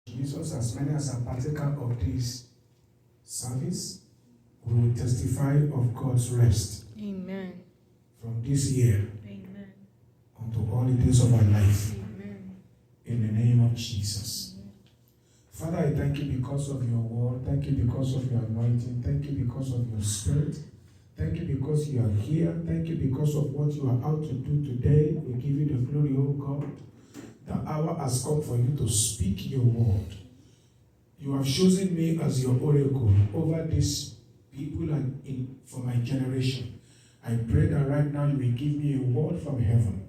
Jesus, as many as are partaker of this service, we will testify of God's rest. Amen. From this year. Amen. Unto all the days of our life. Amen. In the name of Jesus. Amen. Father, I thank you because of your word. Thank you because of your anointing. Thank you because of your spirit. Thank you because you are here. Thank you because of what you are out to do today. We give you the glory, O God. The hour has come for you to speak your word. You have chosen me as your oracle over these people and for my generation. I pray that right now you will give me a word from heaven.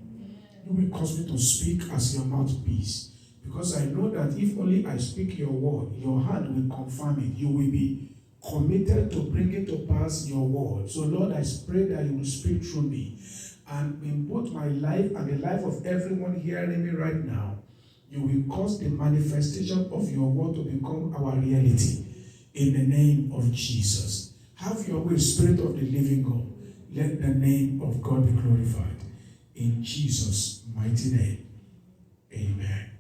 You will cause me to speak as your mouthpiece. Because I know that if only I speak your word, your hand will confirm it. You will be committed to bring it to pass your word. So Lord, I pray that you will speak through me. And in both my life and the life of everyone hearing me right now, you will cause the manifestation of your word to become our reality. In the name of Jesus. Have your way, Spirit of the living God. Let the name of God be glorified. In Jesus' mighty name. Amen.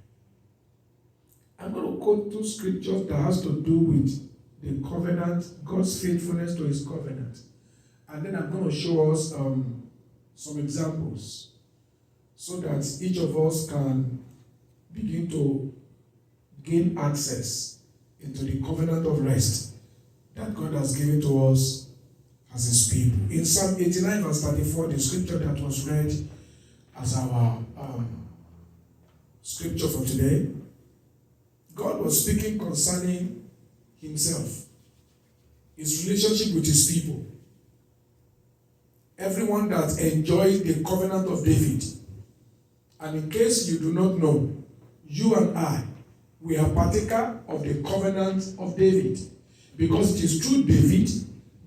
I'm going to quote two scriptures that has to do with the covenant, God's faithfulness to his covenant. And then I'm going to show us some examples so that each of us can begin to gain access into the covenant of rest that God has given to us as his people. In Psalm 89 verse 34, the scripture that was read as our scripture for today, God was speaking concerning himself, his relationship with his people. Everyone that enjoys the covenant of David. And in case you do not know, you and I, we are partaker of the covenant of David. Because it is through David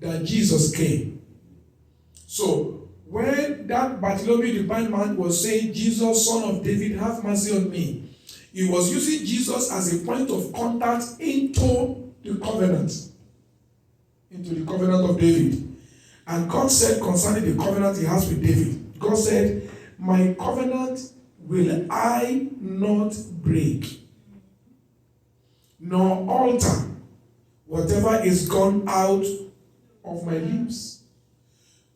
that Jesus came. So, when that Bartholomew the blind man was saying, Jesus, son of David, have mercy on me, he was using Jesus as a point of contact into the covenant of David. And God said concerning the covenant he has with David, God said, my covenant will I not break, nor alter whatever is gone out of my lips.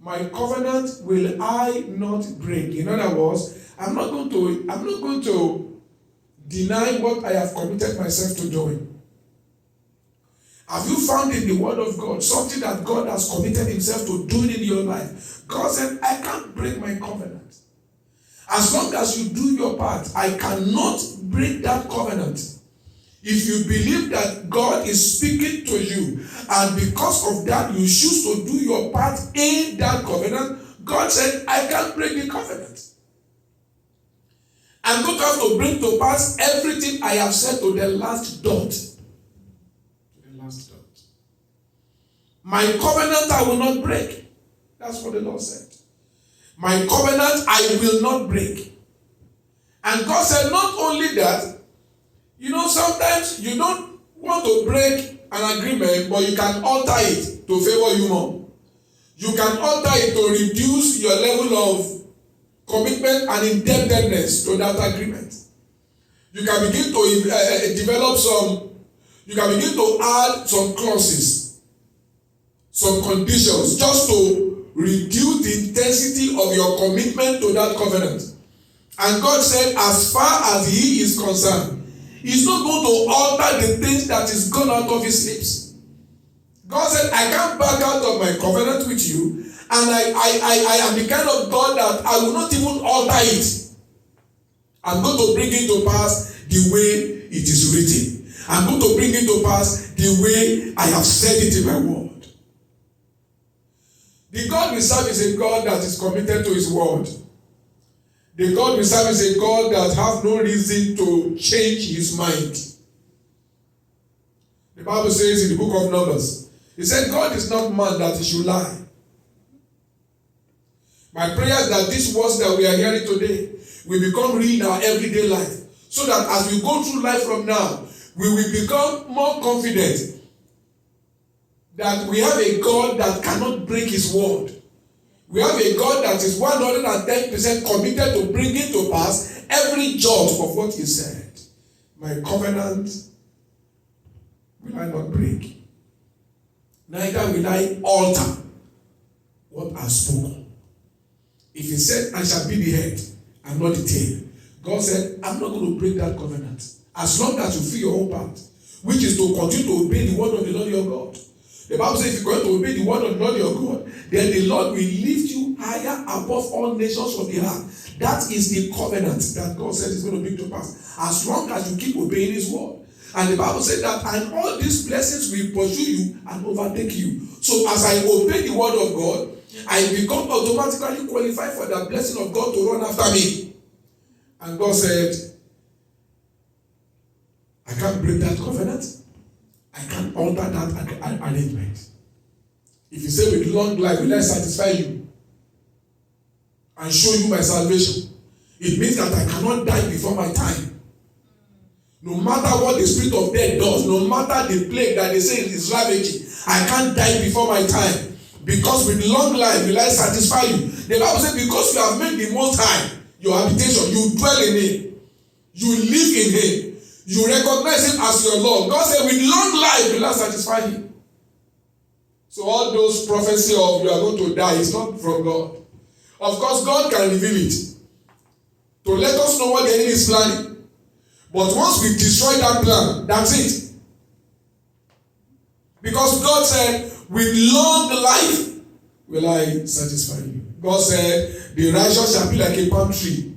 My covenant will I not break. In other words, I'm not going to deny what I have committed myself to doing. Have you found in the word of God something that God has committed himself to doing in your life? God said, I can't break my covenant. As long as you do your part, I cannot break that covenant. If you believe that God is speaking to you, and because of that you choose to do your part in that covenant, God said, I can't break the covenant. I'm going to have to bring to pass everything I have said to the last dot. My covenant I will not break. That's what the Lord said. My covenant I will not break. And God said not only that, sometimes you don't want to break an agreement, but you can alter it to favor you more. You can alter it to reduce your level of commitment and indebtedness to that agreement. You can begin to you can begin to add some clauses, some conditions, just to reduce the intensity of your commitment to that covenant. And God said, as far as he is concerned, he's not going to alter the things that is gone out of his lips. God said, I can't back out of my covenant with you, and I am the kind of God that I will not even alter it. I'm going to bring it to pass the way it is written. I'm going to bring it to pass the way I have said it in my word. The God we serve is a God that is committed to his word. The God we serve is a God that has no reason to change his mind. The Bible says in the book of Numbers, it said God is not man that he should lie. My prayer is that these words that we are hearing today will become real in our everyday life. So that as we go through life from now, we will become more confident that we have a God that cannot break his word. We have a God that is 110% committed to bringing to pass every jot of what he said. My covenant will I not break. Neither will I alter what I spoke. If he said, I shall be the head and not the tail, God said, I'm not going to break that covenant. As long as you feel your own part, which is to continue to obey the word of the Lord your God. The Bible says, if you're going to obey the word of the Lord your God, then the Lord will lift you higher above all nations of the earth. That is the covenant that God said is going to bring to pass. As long as you keep obeying his word. And the Bible said that, and all these blessings will pursue you and overtake you. So as I obey the word of God, I become automatically qualified for the blessing of God to run after me. And God said, I can't break that covenant. I can't alter that arrangement. If you say with long life, will I satisfy you and show you my salvation? It means that I cannot die before my time. No matter what the spirit of death does, no matter the plague that they say is ravaging, I can't die before my time. Because with long life will I satisfy you. The Bible says, because you have made the Most High your habitation, you dwell in him, you live in him, you recognize him as your Lord. God said, with long life will I satisfy him. So all those prophecy of you are going to die is not from God. Of course, God can reveal it to let us know what the enemy is planning. But once we destroy that plan, that's it. Because God said, with long life will I satisfy you. God said, the righteous shall be like a palm tree,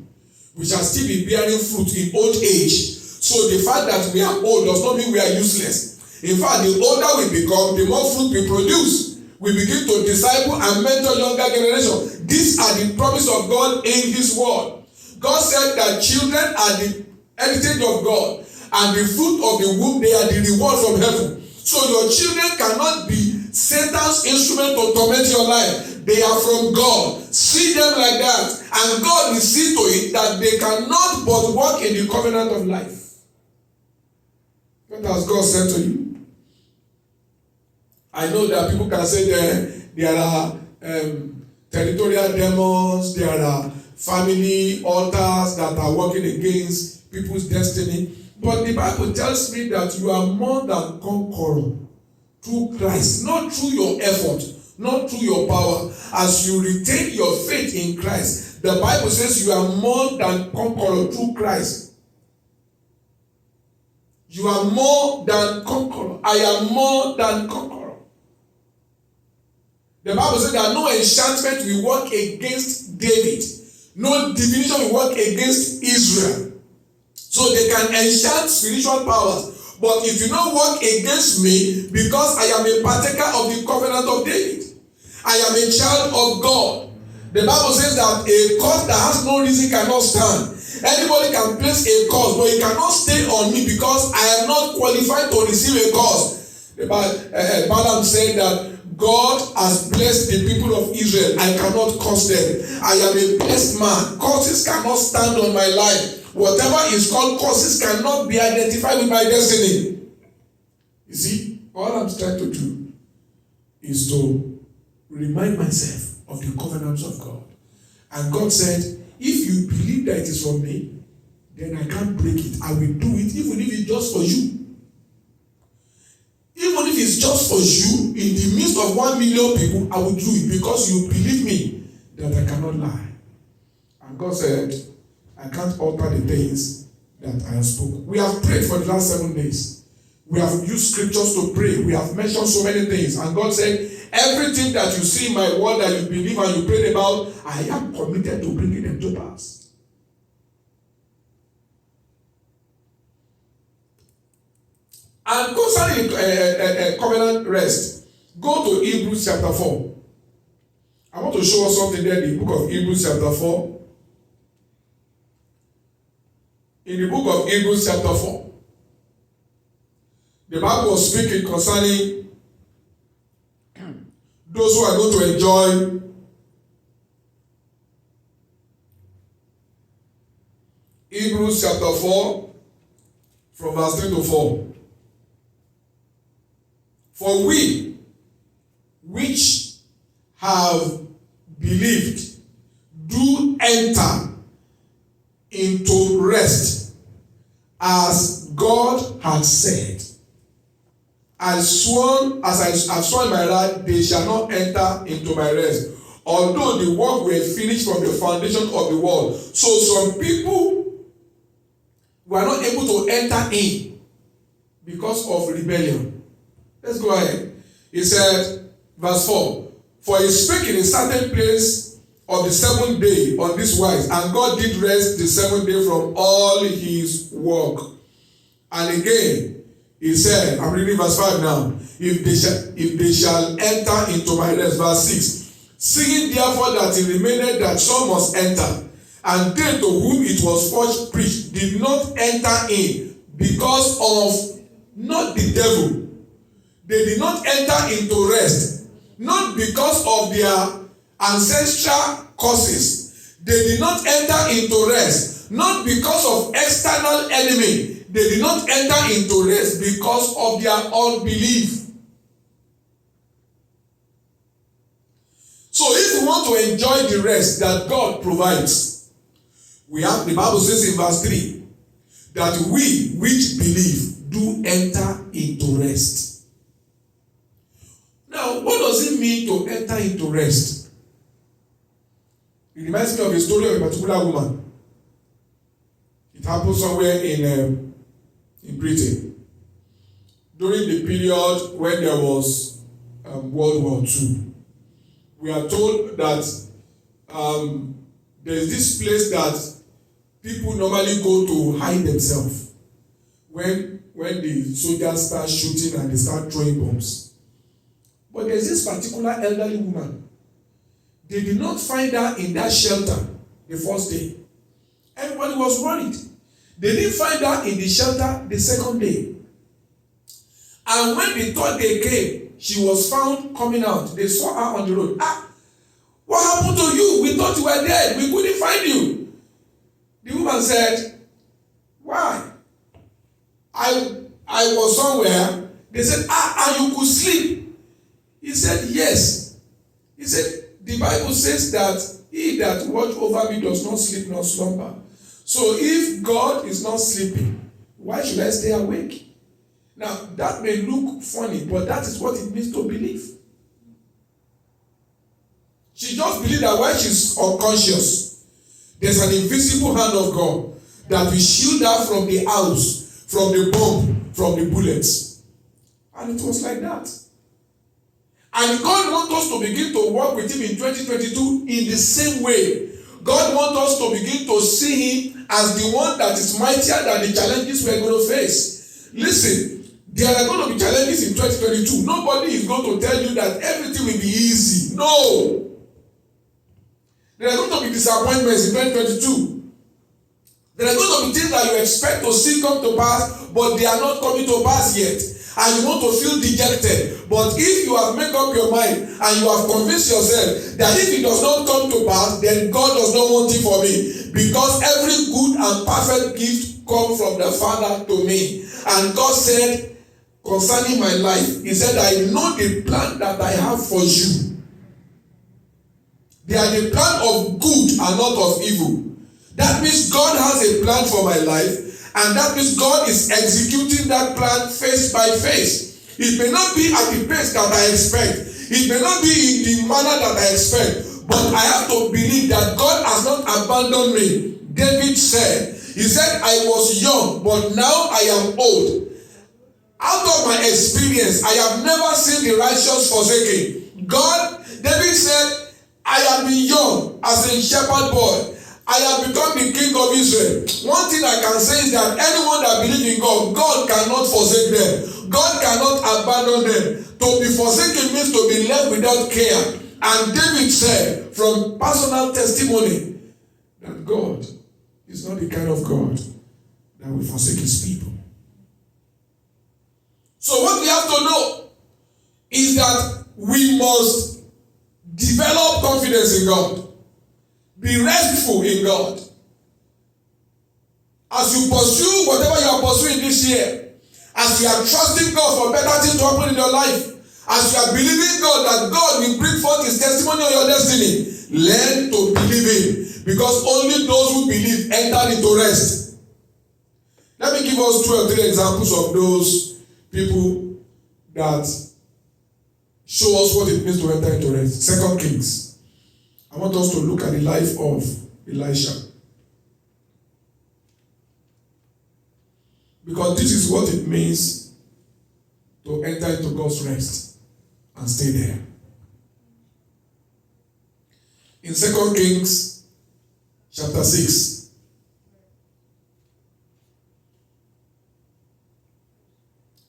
which shall still be bearing fruit in old age. So the fact that we are old does not mean we are useless. In fact, the older we become, the more fruit we produce. We begin to disciple and mentor younger generation. These are the promise of God in his word. God said that children are the heritage of God, and the fruit of the womb, they are the reward from heaven. So your children cannot be Satan's instrument to torment your life. They are from God. See them like that. And God will see to it that they cannot but walk in the covenant of life. What has God said to you? I know that people can say there are territorial demons, there are family altars that are working against people's destiny. But the Bible tells me that you are more than conqueror through Christ, not through your effort, not through your power. As you retain your faith in Christ, the Bible says you are more than conqueror through Christ. You are more than conqueror. I am more than conqueror. The Bible says that no enchantment will work against David. No divination will work against Israel. So they can enchant spiritual powers. But if you don't work against me, because I am a partaker of the covenant of David, I am a child of God. The Bible says that a cause that has no reason cannot stand. Anybody can place a cause, but it cannot stay on me because I am not qualified to receive a cause. Balaam said that God has blessed the people of Israel. I cannot curse them. I am a blessed man. Curses cannot stand on my life. Whatever is called curses cannot be identified with my destiny. You see, all I'm trying to do is to remind myself of the covenants of God. And God said, if you believe that it is from me, then I can't break it. I will do it, even if it's just for you. Even if it's just for you, in the midst of 1 million people, I will do it because you believe me that I cannot lie. And God said, I can't alter the things that I have spoken. We have prayed for the last 7 days. We have used scriptures to pray. We have mentioned so many things. And God said, everything that you see in my word that you believe and you prayed about, I am committed to bringing them to pass. And concerning covenant rest, go to Hebrews chapter 4. I want to show us something there in the book of Hebrews chapter 4. In the book of Hebrews chapter 4, the Bible was speaking concerning those who are going to enjoy Hebrews chapter 4 from verse 3 to 4. For we which have believed do enter into rest, as God had said. as I have sworn my wrath, they shall not enter into my rest. Although the work were finished from the foundation of the world. So some people were not able to enter in because of rebellion. Let's go ahead. He said, verse 4, for he spake in a certain place of the seventh day on this wise, and God did rest the seventh day from all his work. And again, he said, I'm reading verse 5 now, if they shall enter into my rest. Verse 6, seeing therefore that it remained that some must enter, and they to whom it was first preached did not enter in, because of not the devil. They did not enter into rest, not because of their ancestral causes. They did not enter into rest, not because of external enemy. They did not enter into rest because of their unbelief. So if we want to enjoy the rest that God provides, we have, the Bible says in verse 3, that we which believe do enter into rest. Now, what does it mean to enter into rest? It reminds me of a story of a particular woman. It happened somewhere in Britain during the period when there was World War II. We are told that there is this place that people normally go to hide themselves when the soldiers start shooting and they start throwing bombs. But there's this particular elderly woman. They did not find her in that shelter the first day. Everybody was worried. They didn't find her in the shelter the second day. And when the third day came, she was found coming out. They saw her on the road. What happened to you? We thought you were dead. We couldn't find you. The woman said, why? I was somewhere. They said, and you could sleep. He said, yes. He said, the Bible says that he that watch over me does not sleep nor slumber. So if God is not sleeping, why should I stay awake? Now, that may look funny, but that is what it means to believe. She just believed that while she's unconscious, there's an invisible hand of God that will shield her from the arrows, from the bomb, from the bullets. And it was like that. And God wants us to begin to work with him in 2022 in the same way. God wants us to begin to see him as the one that is mightier than the challenges we're going to face. Listen, there are going to be challenges in 2022. Nobody is going to tell you that everything will be easy. No. There are going to be disappointments in 2022. There are going to be things that you expect to see come to pass, but they are not coming to pass yet. And you want to feel dejected. But if you have made up your mind and you have convinced yourself that if it does not come to pass, then God does not want it for me. Because every good and perfect gift comes from the Father to me. And God said concerning my life, he said, I know the plan that I have for you. They are the plan of good and not of evil. That means God has a plan for my life. And that means God is executing that plan face by face. It may not be at the pace that I expect. It may not be in the manner that I expect. But I have to believe that God has not abandoned me. David said, he said, I was young, but now I am old. Out of my experience, I have never seen the righteous forsaken. David said, I have been young as a shepherd boy. I have become the king of Israel. One thing I can say is that anyone that believes in God, God cannot forsake them. God cannot abandon them. To be forsaken means to be left without care. And David said from personal testimony that God is not the kind of God that will forsake his people. So what we have to know is that we must develop confidence in God. Be restful in God. As you pursue whatever you are pursuing this year, as you are trusting God for better things to happen in your life, as you are believing God that God will bring forth his testimony on your destiny, learn to believe him. Because only those who believe enter into rest. Let me give us 2 or 3 examples of those people that show us what it means to enter into rest. 2 Kings. I want us to look at the life of Elisha. Because this is what it means to enter into God's rest and stay there. In 2 Kings chapter 6,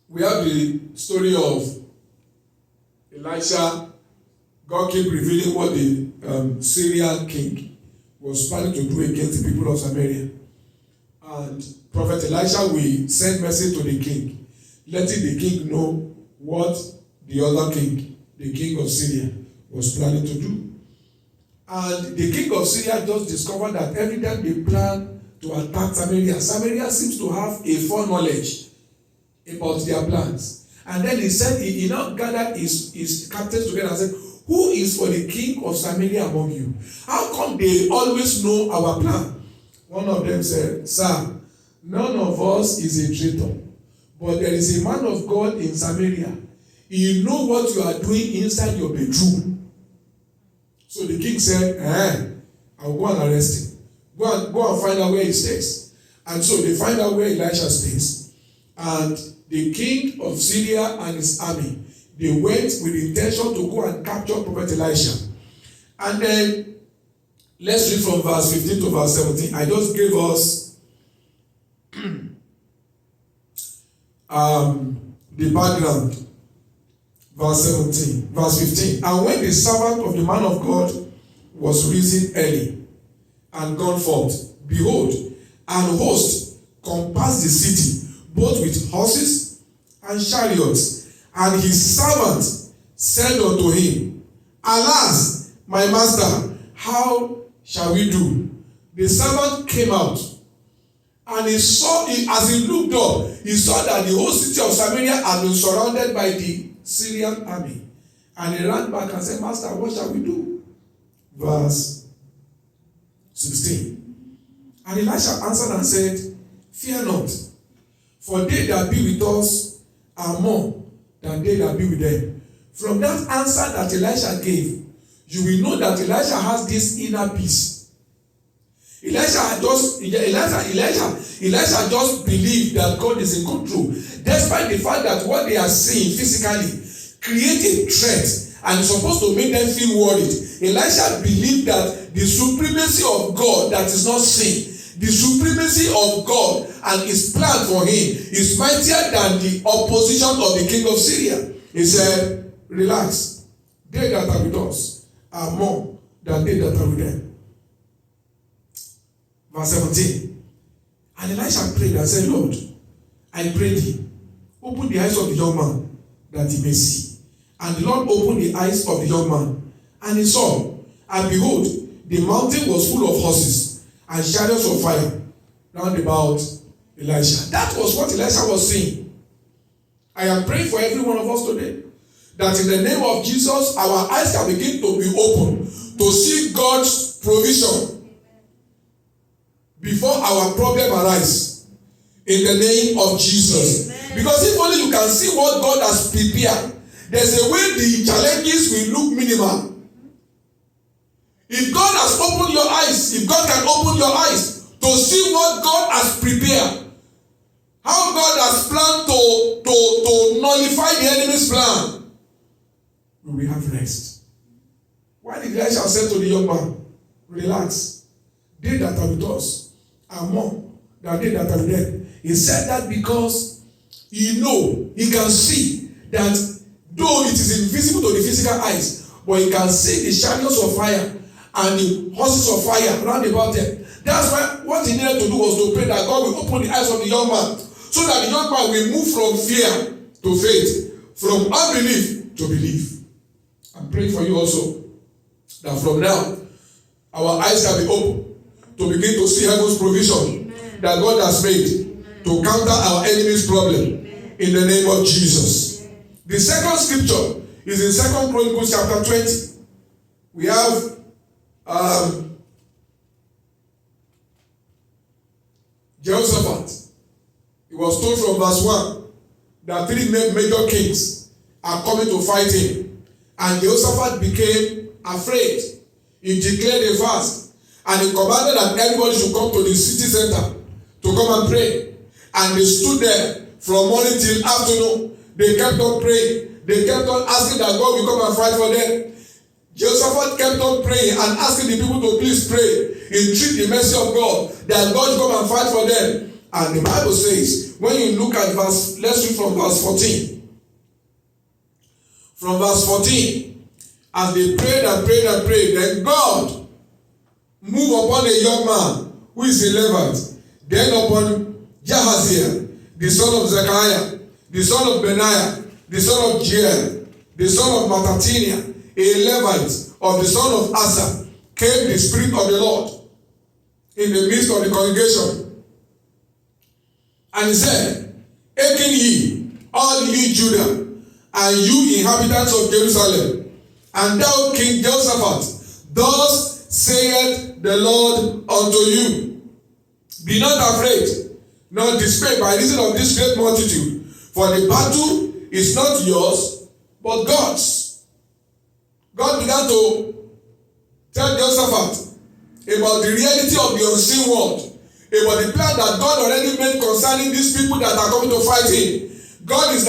we have the story of Elisha. God kept revealing what the Syrian king was planning to do against the people of Samaria. And Prophet Elisha will send message to the king, letting the king know what the other king, the king of Syria, was planning to do. And the king of Syria just discovered that every time they plan to attack Samaria, Samaria seems to have a foreknowledge about their plans. And then he said, he now gathered his captains together and said, who is for the king of Samaria among you? How come they always know our plan? One of them said, sir, none of us is a traitor, but there is a man of God in Samaria. You know what you are doing inside your bedroom. So the king said, I'll go and arrest him. Go and find out where he stays. And so they find out where Elisha stays. And the king of Syria and his army, they went with the intention to go and capture Prophet Elisha. And then, let's read from verse 15 to verse 17. I just gave us the background. Verse 17, verse 15. And when the servant of the man of God was risen early and gone forth, behold, an host compassed the city, both with horses and chariots. And his servant said unto him, alas, my master, how shall we do? The servant came out, and he saw, as he looked up, he saw that the whole city of Samaria had been surrounded by the Syrian army. And he ran back and said, master, what shall we do? Verse 16. And Elisha answered and said, fear not, for they that be with us are more than they that be with them. From that answer that Elisha gave, you will know that Elisha has this inner peace. Elisha just believed that God is in control, despite the fact that what they are seeing physically create a threat and is supposed to make them feel worried. Elisha believed that the supremacy of God that is not seen, the supremacy of God and his plan for him is mightier than the opposition of the king of Syria. He said, relax. They that are with us are more than they that are with them. Verse 17. And Elisha prayed and said, Lord, I pray thee, open the eyes of the young man that he may see. And the Lord opened the eyes of the young man, and he saw, and behold, the mountain was full of horses and chariots of fire round about Elisha. That was what Elisha was saying. I am praying for every one of us today, that in the name of Jesus, our eyes can begin to be open to see God's provision before our problem arise. In the name of Jesus. Amen. Because if only you can see what God has prepared, there's a way the challenges will look minimal. If God has opened your eyes, if God can open your eyes to see what God has prepared, how God has planned to nullify the enemy's plan, we will have rest. Why did Elisha say to the young man, relax, they that are with us are more than they that are with them. He said that because he can see that though it is invisible to the physical eyes, but he can see the chariots of fire and the horses of fire round about them. That's why what he needed to do was to pray that God will open the eyes of the young man, so that the young man will move from fear to faith, from unbelief to belief. I'm praying for you also, that from now, our eyes shall be open to begin to see heaven's provision that God has made to counter our enemy's problem in the name of Jesus. The second scripture is in 2 Chronicles chapter 20. We have Jehoshaphat. It was told from verse 1 that three major kings are coming to fight him. And Jehoshaphat became afraid. He declared a fast. And he commanded that everybody should come to the city center to come and pray. And they stood there from morning till afternoon. They kept on praying. They kept on asking that God will come and fight for them. Jehoshaphat kept on praying and asking the people to please pray, entreat the mercy of God, that God will come and fight for them. And the Bible says, when you look at verse, let's read from verse 14. From verse 14, as they prayed and prayed and prayed, then God moved upon a young man who is a Levite, then upon Jahaziel, the son of Zechariah, the son of Benaiah, the son of Jeiel, the son of Mattaniah, a Levite of the son of Asa, came the Spirit of the Lord in the midst of the congregation. And he said, hearken ye, all ye Judah, and you inhabitants of Jerusalem, and thou King Jehoshaphat, thus saith the Lord unto you, be not afraid, nor dismayed by reason of this great multitude, for the battle is not yours, but God's. God began to tell Jehoshaphat about the reality of the unseen world, about the plan that God already made concerning these people that are coming to fight him. God is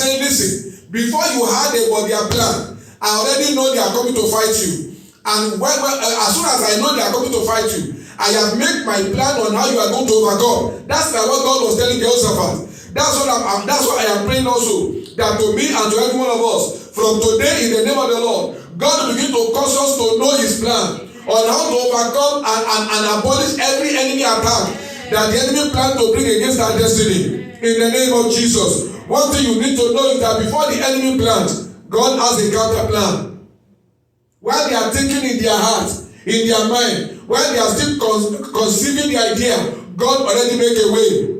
saying, listen, before you heard about their plan, I already know they are coming to fight you. And as soon as I know they are coming to fight you, I have made my plan on how you are going to overcome. That's like what God was telling Jehoshaphat. That's what I am praying also, that to me and to every one of us, from today in the name of the Lord, God will begin to cause us to know his plan on how to overcome and abolish every enemy attack that the enemy planned to bring against our destiny. In the name of Jesus. One thing you need to know is that before the enemy plans, God has a counter plan. While they are thinking in their heart, in their mind, while they are still conceiving the idea, God already make a way.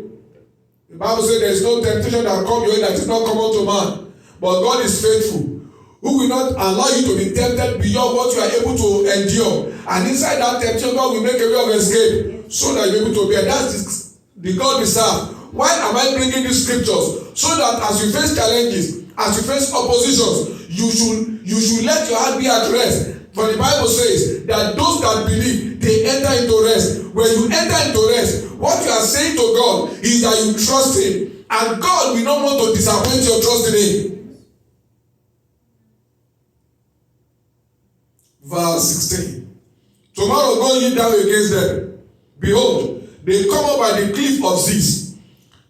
The Bible says there is no temptation that come your way that is not common to man. But God is faithful, who will not allow you to be tempted beyond what you are able to endure. And inside that temptation, God will make a way of escape so that you're able to bear. That's the God we serve. Why am I bringing these scriptures? So that as you face challenges, as you face oppositions, you should let your heart be at rest. For the Bible says that those that believe, they enter into rest. When you enter into rest, what you are saying to God is that you trust him. And God will not want to disappoint your trust in him. Verse 16. Tomorrow go ye down against them. Behold, they come up by the cliff of Ziz.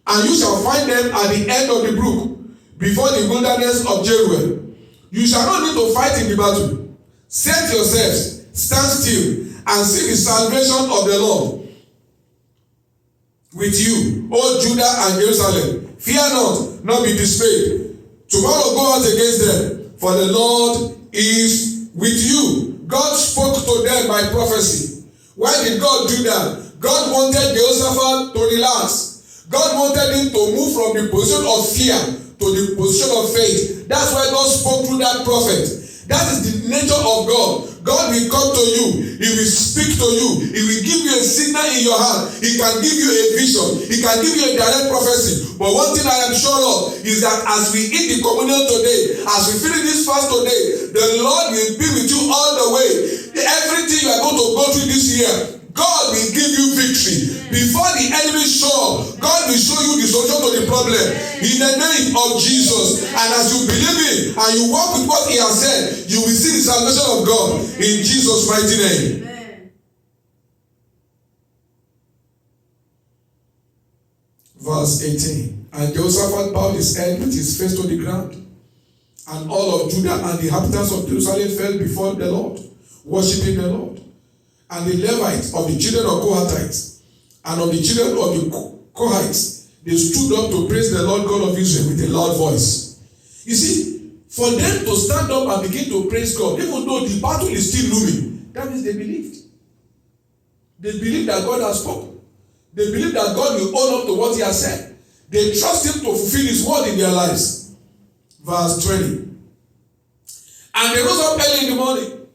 And you shall find them at the end of the brook, before the wilderness of Jeruel. You shall not need to fight in the battle. Set yourselves, stand still, and see the salvation of the Lord with you, O Judah and Jerusalem. Fear not, nor be dismayed. Tomorrow go out against them, for the Lord is with you. God spoke to them by prophecy. Why did God do that? God wanted Jehoshaphat to relax. God wanted him to move from the position of fear to the position of faith. That's why God spoke through that prophet. That is the nature of God. God will come to you. He will speak to you. He will give you a signal in your heart. He can give you a vision. He can give you a direct prophecy. But one thing I am sure of is that as we eat the communion today, as we finish this fast today, the Lord will be with you all the way. Everything you are going to go through this year, God will give you victory. Before the enemy show up, God will show you the solution to the problem. In the name of Jesus. And as you believe it and you walk with what he has said, you will see the salvation of God in Jesus' mighty name. Amen. Verse 18. And Jehoshaphat bowed his head with his face to the ground. And all of Judah and the inhabitants of Jerusalem fell before the Lord, worshiping the Lord. And the Levites of the children of Kohathites and of the children of the Kohathites, they stood up to praise the Lord God of Israel with a loud voice. You see, for them to stand up and begin to praise God, even though the battle is still looming, that means they believed. They believed that God has spoken. They believed that God will own up to what he has said. They trust him to fulfill his word in their lives. Verse 20. And they rose up early in the morning,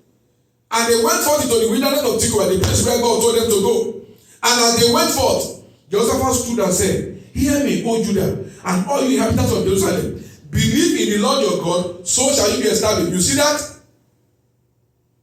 and they went forth into the wilderness of Tekoa, the place where God told them to go. And as they went forth, Jehoshaphat stood and said, Hear me, O Judah, and all you inhabitants of Jerusalem. believe in the Lord your God, so shall you be established. You see that?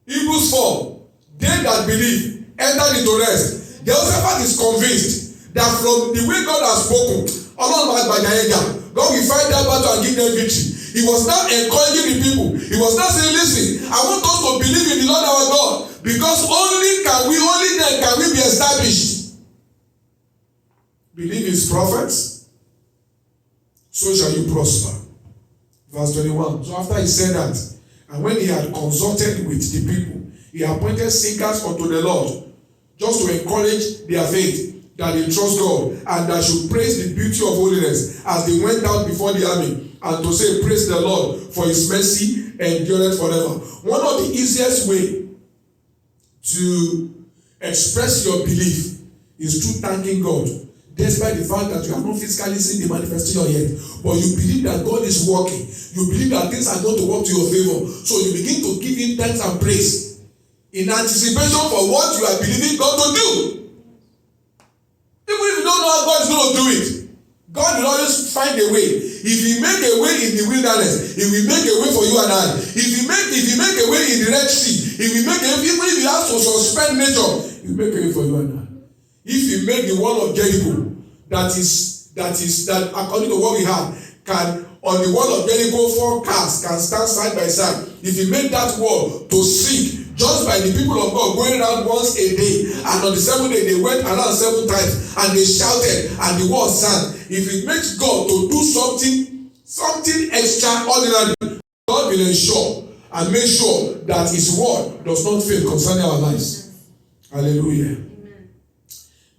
Hebrews 4, they that believe enter into rest. Jehoshaphat is convinced that from the way God has spoken, God will fight that battle and give them victory. He was now encouraging the people. He was now saying, listen, I want us to believe in the Lord our God, because only then can we be established. Believe his prophets, so shall you prosper. Verse 21. So after he said that, and when he had consulted with the people, he appointed singers unto the Lord, just to encourage their faith, that they trust God, and that should praise the beauty of holiness as they went out before the army, and to say, praise the Lord, for his mercy endureth forever. One of the easiest way to express your belief is through thanking God, despite the fact that you have not physically seen the manifestation yet, but you believe that God is working. You believe that things are going to work to your favor, so you begin to give him thanks and praise in anticipation for what you are believing God to do. Even if you don't know how God is going to do it, God will always find a way. If he make a way in the wilderness, he will make a way for you and I. If he make a way in the Red Sea, he will make a way. Even if he has to suspend nature, he will make a way for you and I. If he make the wall of Jericho, that according to what we have, can on the wall of Jericho 4 cars can stand side by side. If he made that wall to sink just by the people of God going around once a day, and on the 7th day they went around 7 times and they shouted and the wall sang. If it makes God to do something extraordinary, God will ensure and make sure that his word does not fail concerning our lives. Hallelujah. Amen.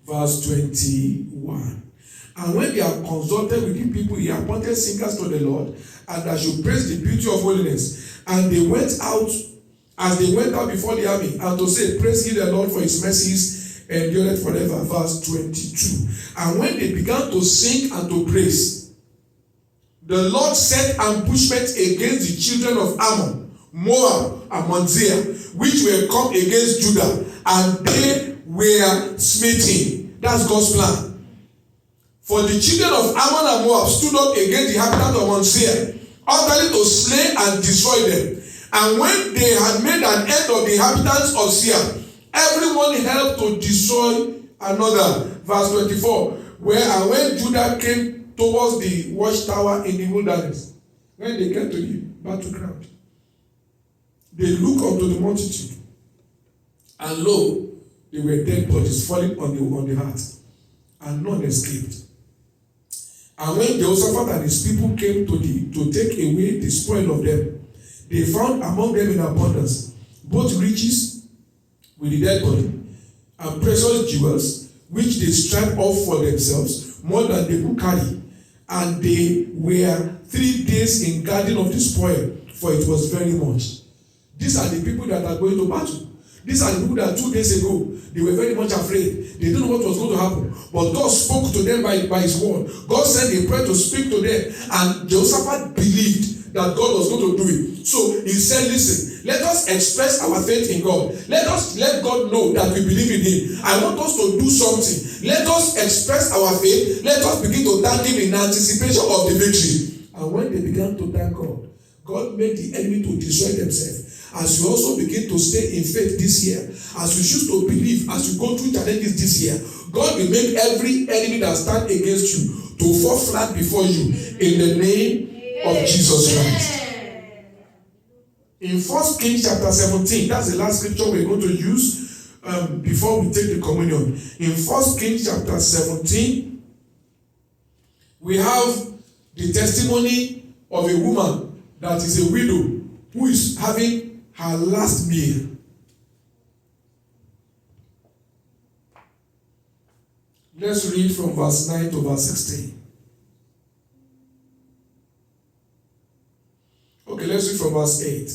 Verse 21. And when they are consulted with the people, he appointed singers to the Lord, and that should praise the beauty of holiness. And they went out, as they went out before the army, and to say, praise ye the Lord, for his mercies endureth forever. Verse 22. And when they began to sing and to praise, the Lord set ambushments against the children of Ammon, Moab, and Mount Seir, which were come against Judah, and they were smitten. That's God's plan. For the children of Ammon and Moab stood up against the inhabitants of Mount Seir, utterly to slay and destroy them. And when they had made an end of the inhabitants of Seir, everyone helped to destroy another. Verse 24. When Judah came towards the watchtower in the wilderness, when they came to the battleground, they looked unto the multitude, and lo, they were dead bodies falling on the hearth, and none escaped. And when Jehoshaphat and his people came to take away the spoil of them, they found among them in abundance both riches with the dead body, and precious jewels, which they stripped off for themselves, more than they could carry. And they were 3 days in guarding of the spoil, for it was very much. These are the people that are going to battle. These are the people that 2 days ago, they were very much afraid. They didn't know what was going to happen. But God spoke to them by his word. God sent a prayer to speak to them. And Jehoshaphat believed that God was going to do it. So he said, listen, let us express our faith in God. Let God know that we believe in him. I want us to do something. Let us express our faith. Let us begin to thank him in anticipation of the victory. And when they began to thank God, God made the enemy to destroy themselves. As you also begin to stay in faith this year, as you choose to believe, as you go through challenges this year, God will make every enemy that stand against you to fall flat before you in the name of Jesus Christ. In 1 Kings chapter 17, that's the last scripture we're going to use before we take the communion. In 1 Kings chapter 17, we have the testimony of a woman that is a widow who is having her last meal. Let's read from verse 9 to verse 16. Okay, let's read from verse 8.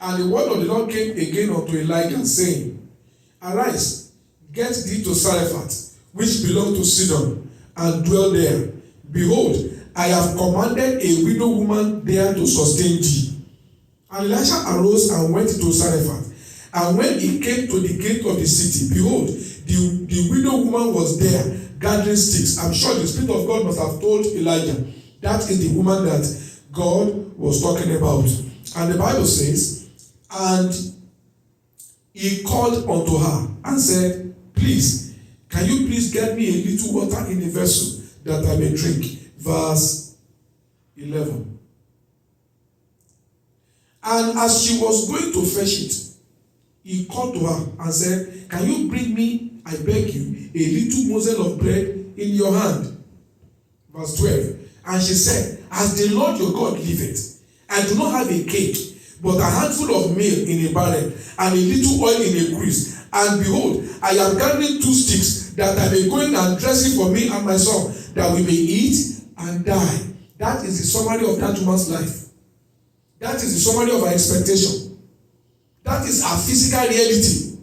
And the word of the Lord came again unto Elijah, saying, Arise, get thee to Zarephath, which belonged to Sidon, and dwell there. Behold, I have commanded a widow woman there to sustain thee. And Elisha arose and went to Zarephath. And when he came to the gate of the city, behold, the widow woman was there gathering sticks. I'm sure the Spirit of God must have told Elijah That is the woman that God was talking about. And the Bible says, and he called unto her and said, please, can you please get me a little water in a vessel that I may drink? Verse 11. And as she was going to fetch it, he called to her and said, can you bring me, I beg you, a little morsel of bread in your hand? Verse 12. And she said, as the Lord your God liveth, I do not have a cake, but a handful of meal in a barrel, and a little oil in a cruse. And behold, I am gathering 2 sticks, that I may go in and dress it for me and my son, that we may eat and die. That is the summary of that woman's life. That is the summary of her expectation. That is her physical reality.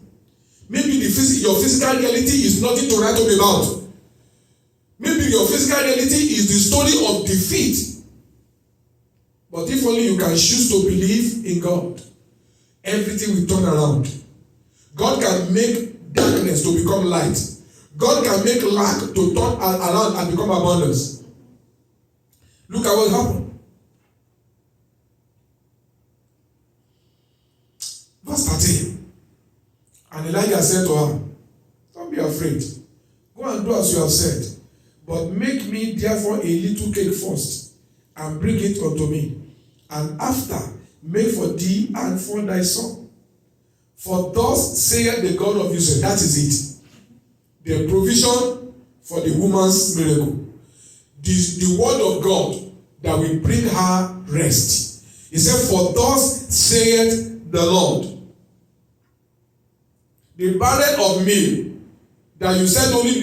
Maybe your physical reality is nothing to write home about. Maybe your physical reality is the story of defeat. But if only you can choose to believe in God, everything will turn around. God can make darkness to become light. God can make lack to turn around and become abundance. Look at what happened. Verse 13. And Elijah said to her, don't be afraid. Go and do as you have said. But make me therefore a little cake first, and bring it unto me. And after, make for thee and for thy son. For thus saith the God of Israel. That is it. The provision for the woman's miracle. The word of God that will bring her rest. He said, for thus saith the Lord. The barrel of meal that you said only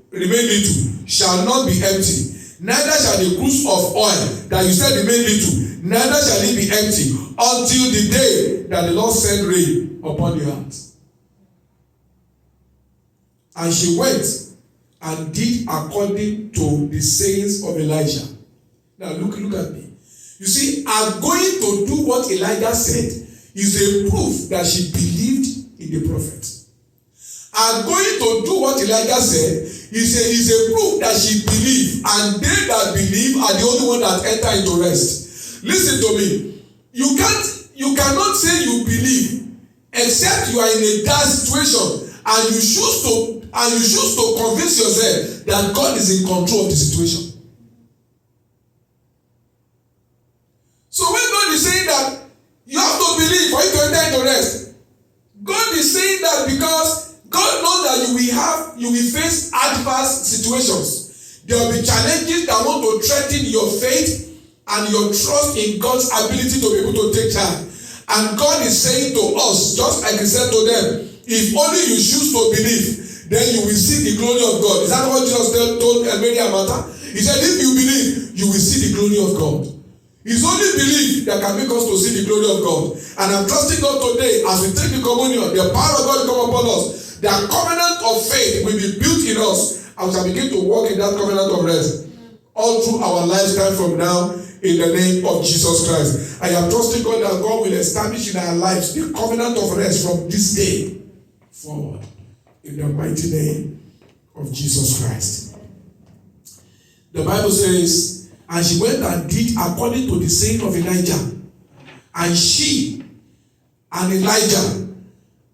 remain little shall not be empty. Neither shall the cruse of oil that you said remain little, neither shall it be empty, until the day that the Lord send rain upon the earth. And she went and did according to the sayings of Elijah. Now look at me. You see, her going to do what Elijah said is a proof that she believed in the prophet. Her going to do what Elijah said is a proof that she believed, and they that believe are the only one that enter into rest. Listen to me. You cannot say you believe except you are in a dark situation and you choose to convince yourself that God is in control of the situation. So when God is saying that you have to believe for you to enter into rest, God is saying that because God knows that you will face adverse situations. There will be challenges that want to threaten your faith and your trust in God's ability to be able to take charge. And God is saying to us, just like he said to them, if only you choose to believe, then you will see the glory of God. Is that what Jesus told Mary and Martha? He said, if you believe, you will see the glory of God. It's only belief that can make us to see the glory of God. And I'm trusting God today as we take the communion, the power of God will come upon us. The covenant of faith will be built in us and we shall begin to walk in that covenant of rest all through our lifetime from now in the name of Jesus Christ. I am trusting God that God will establish in our lives the covenant of rest from this day forward in the mighty name of Jesus Christ. The Bible says, and she went and did according to the saying of Elijah. And she and Elijah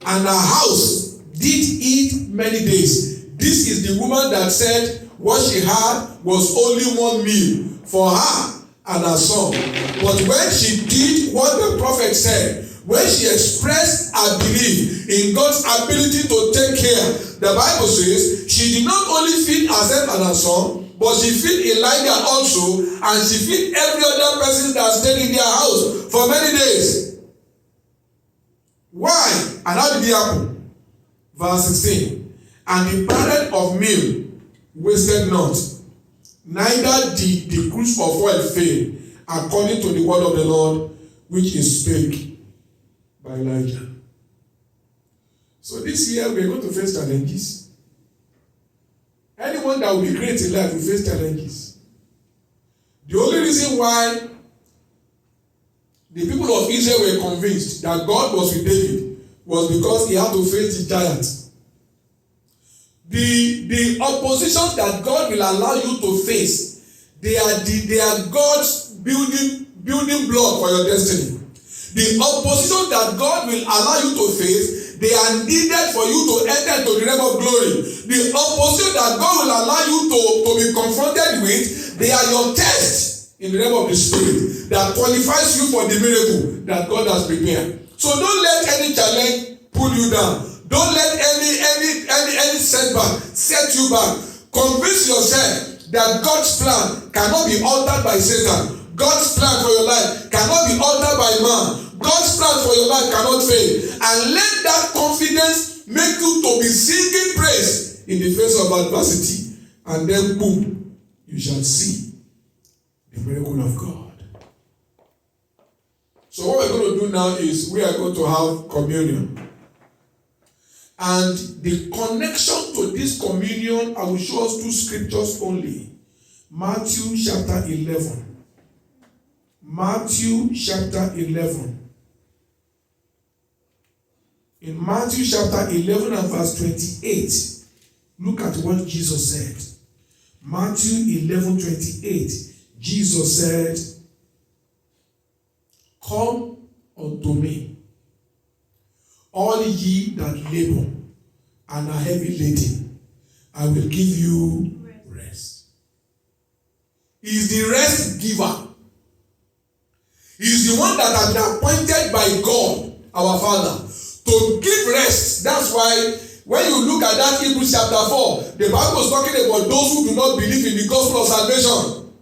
and her house did eat many days. This is the woman that said what she had was only one meal for her and her son. But when she did what the prophet said, when she expressed her belief in God's ability to take care, the Bible says she did not only feed herself and her son, but she feed Elijah also, and she feed every other person that stayed in their house for many days. Why? And how did it happen? Verse 16. And the barrel of meal wasted not, neither did the cruse of oil fail, according to the word of the Lord, which is spake by Elijah. So this year we are going to face challenges. Anyone that will be great in life will face challenges. The only reason why the people of Israel were convinced that God was with David was because he had to face the giant. The opposition that God will allow you to face, They are God's building block for your destiny. The opposition that God will allow you to face, they are needed for you to enter into the realm of glory. The opposition that God will allow you to be confronted with, they are your test in the realm of the spirit that qualifies you for the miracle that God has prepared. So don't let any challenge pull you down. Don't let any setback set you back. Convince yourself that God's plan cannot be altered by Satan. God's plan for your life cannot be altered by man. God's plan for your life cannot fail. And let that confidence make you to be singing praise in the face of adversity. And then boom, you shall see the miracle of God. So what we're going to do now is we are going to have communion. And the connection to this communion, I will show us two scriptures only. Matthew chapter 11. Matthew chapter 11. In Matthew chapter 11 and verse 28, look at what Jesus said. Matthew 11:28, Jesus said, "Come unto me, all ye that labor and are heavy laden, I will give you rest." He is the rest giver. He is the one that has been appointed by God, our Father, to give rest. That's why when you look at that Hebrews chapter 4, the Bible is talking about those who do not believe in the gospel of salvation.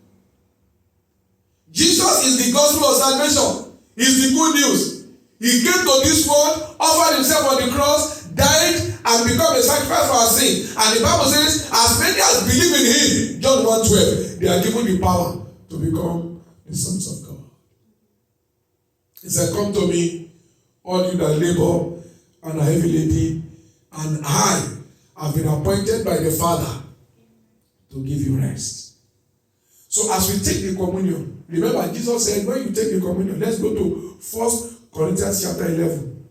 Jesus is the gospel of salvation. He is the good news. He came to this world, offered himself on the cross, died, and became a sacrifice for our sin. And the Bible says, as many as believe in him, John 1:12, they are given the power to become the sons of God. He said, "Come to me, all you that labor and are heavy laden, and I have been appointed by the Father to give you rest." So as we take the communion, remember Jesus said, when you take the communion, let's go to 1 Corinthians chapter 11.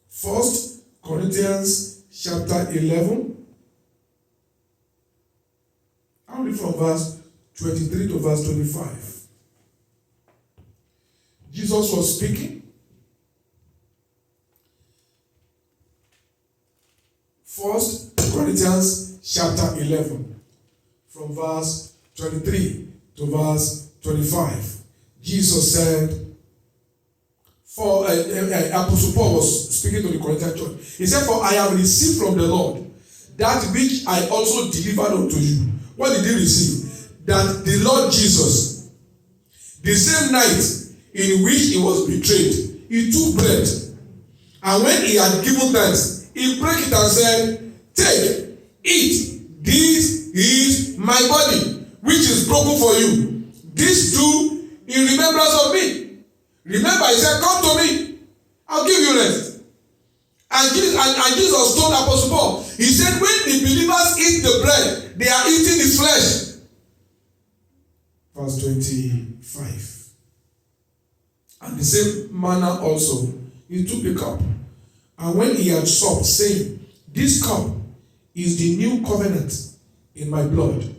1 Corinthians chapter 11. I'll read from verse 23 to verse 25. Jesus was speaking. 1 Corinthians chapter 11, from verse 23 to verse 25. Jesus said, for Apostle Paul was speaking to the Corinthian church. He said, "For I have received from the Lord that which I also delivered unto you." What did he receive? That the Lord Jesus, the same night in which he was betrayed, he took bread, and when he had given thanks, he broke it and said, "Take, eat, this is my body, which is broken for you. This do in remembrance of me." Remember, he said, "Come to me, I'll give you rest." And Jesus told Apostle Paul, he said, when the believers eat the bread, they are eating his flesh. Verse 25. And the same manner also, he took the cup, and when he had supped, saying, "This cup is the new covenant in my blood.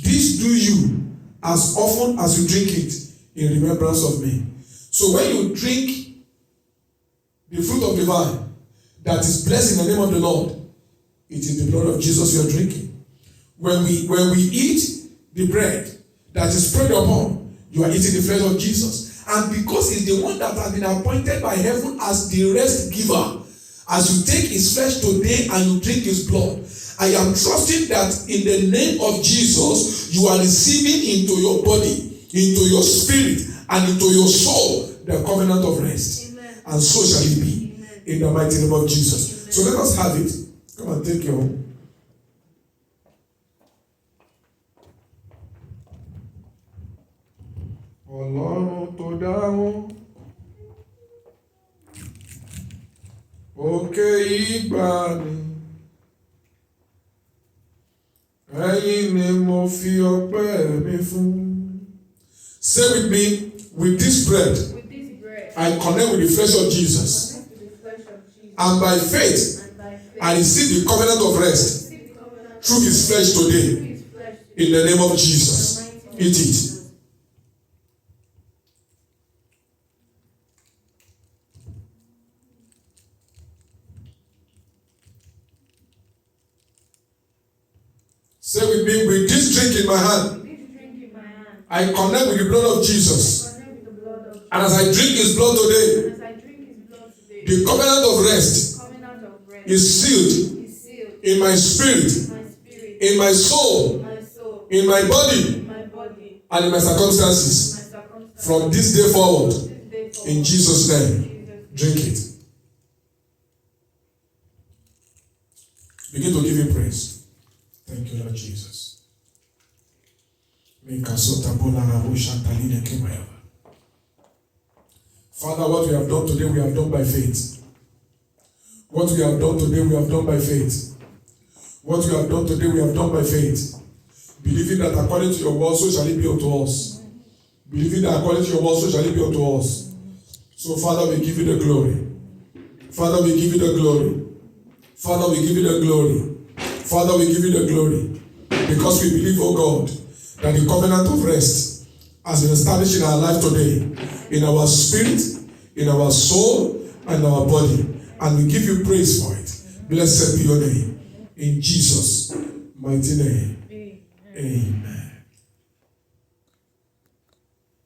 This do you as often as you drink it in remembrance of me." So when you drink the fruit of the vine that is blessed in the name of the Lord, it is the blood of Jesus you are drinking. When we eat the bread that is spread upon, you are eating the flesh of Jesus. And because he's the one that has been appointed by heaven as the rest giver, as you take his flesh today and you drink his blood, I am trusting that in the name of Jesus, you are receiving into your body, into your spirit, and into your soul the covenant of rest. Amen. And so shall it be. Amen. In the mighty name of Jesus. Amen. So let us have it. Come and take your own. Ọlọ́run tó dáhùn òkè ìgbàanì, ẹ̀yin ni mo fi ọpẹ́ mi fún. Say with me, with this bread, I connect with the flesh of Jesus. And by faith, I receive the covenant of rest through his flesh today. In the name of Jesus. Eat it. Say with me, with this drink in my hand, I connect with the blood of Jesus. And as I drink his blood today, the covenant of rest is sealed in my spirit, in my soul, in my body, and in my circumstances. From this day forward, in Jesus' name, drink it. Begin to give him praise. Thank you, Lord Jesus. Father, what we have done today, we have done by faith. What we have done today, we have done by faith. What we have done today, we have done by faith. Believing that according to your word, so shall it be unto us. Believing that according to your word, so shall it be unto us. So, Father, we give you the glory. Father, we give you the glory. Father, we give you the glory. Father, we give you the glory. Because we believe, oh God, that the covenant of rest has been established in our life today, in our spirit, in our soul, and our body. And we give you praise for it. Blessed be your name. In Jesus' mighty name. Amen.